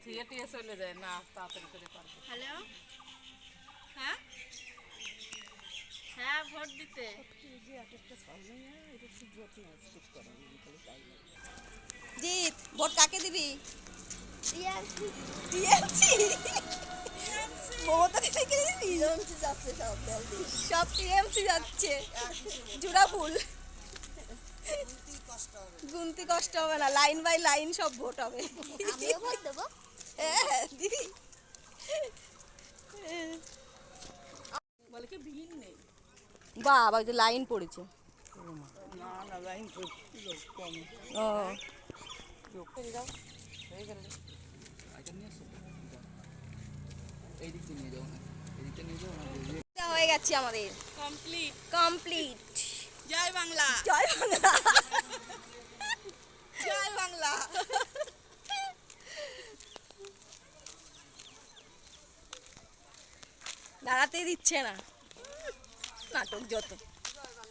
থিয়ে টিয়ে চলে যায় না তাড়াতাড়ি করে পারবে। হ্যালো, হ্যাঁ হ্যাঁ ভোট দিতে জিৎ ভোট কাকে দিবি? মমতা দিদিকে দিবি? সব টিএমসি যাচ্ছে। জুড়া ফুল গুনতি কষ্ট হবে না, লাইন বাই লাইন সব ভোট হবে। আমিও ভোট দেবো। হ্যাঁ দিদি বলে কি ভিড় নেই। বাবা যে লাইন পড়েছে। না না লাইন কম ও হয়ে গেছে আমাদের কমপ্লিট। কমপ্লিট। জয় বাংলা। জয় বাংলা। জয় বাংলা। দাঁড়াতে দিচ্ছে না, নাটক যত।